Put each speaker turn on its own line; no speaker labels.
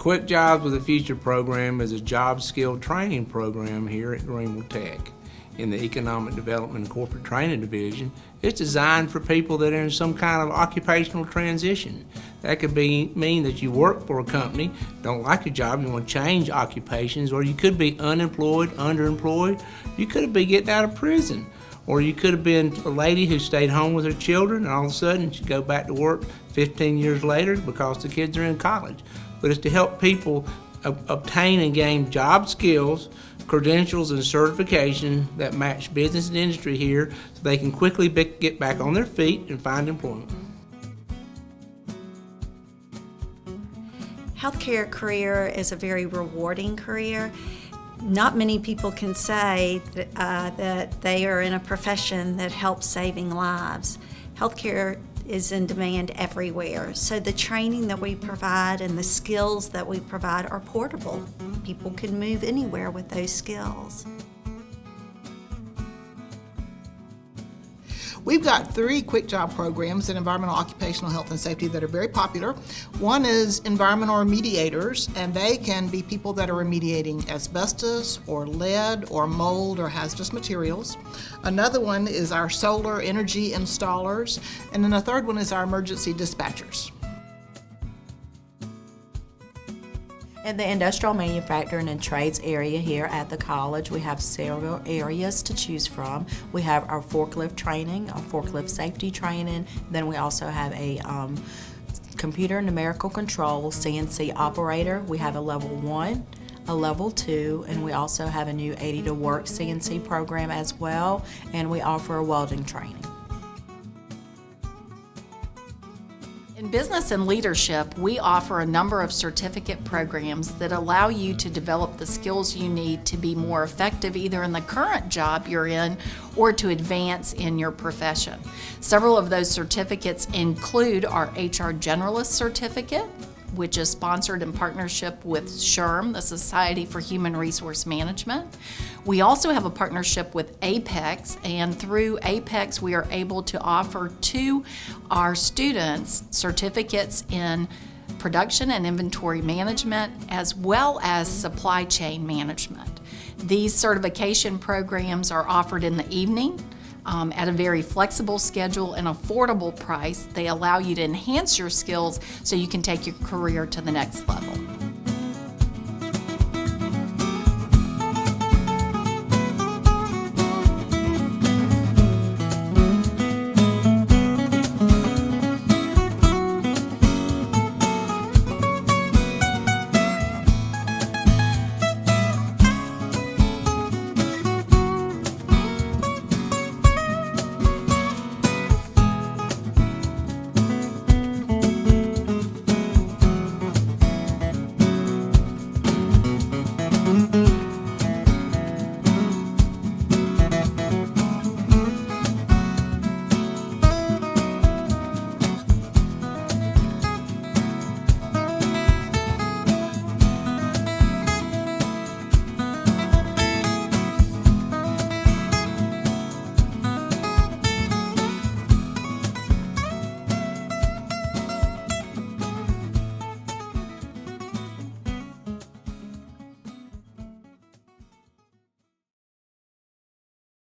Quick Jobs with a Future program is a job skill training program here at Greenville Tech in the Economic Development and Corporate Training Division. It's designed for people that are in some kind of occupational transition. That could mean that you work for a company, don't like your job, you want to change occupations, or you could be unemployed, underemployed. You could be getting out of prison. Or you could have been a lady who stayed home with her children and all of a sudden she go back to work 15 years later because the kids are in college. But it's to help people obtain and gain job skills, credentials, and certification that match business and industry here so they can quickly get back on their feet and find employment.
Healthcare career is a very rewarding career. Not many people can say that they are in a profession that helps saving lives. Healthcare is in demand everywhere, so the training that we provide and the skills that we provide are portable. People can move anywhere with those skills.
We've got 3 quick job programs in environmental occupational health and safety that are very popular. One is environmental remediators, and they can be people that are remediating asbestos or lead or mold or hazardous materials. Another one is our solar energy installers, and then a third one is our emergency dispatchers.
In the industrial manufacturing and trades area here at the college, we have several areas to choose from. We have our forklift training, our forklift safety training, then we also have a computer numerical control CNC operator. We have a level 1, a level 2, and we also have a new 80 to work CNC program as well, and we offer a welding training.
In business and leadership, we offer a number of certificate programs that allow you to develop the skills you need to be more effective either in the current job you're in or to advance in your profession. Several of those certificates include our HR Generalist Certificate, which is sponsored in partnership with SHRM, the Society for Human Resource Management. We also have a partnership with Apex, and through Apex we are able to offer to our students certificates in production and inventory management as well as supply chain management. These certification programs are offered in the evening at a very flexible schedule and affordable price. They allow you to enhance your skills so you can take your career to the next level.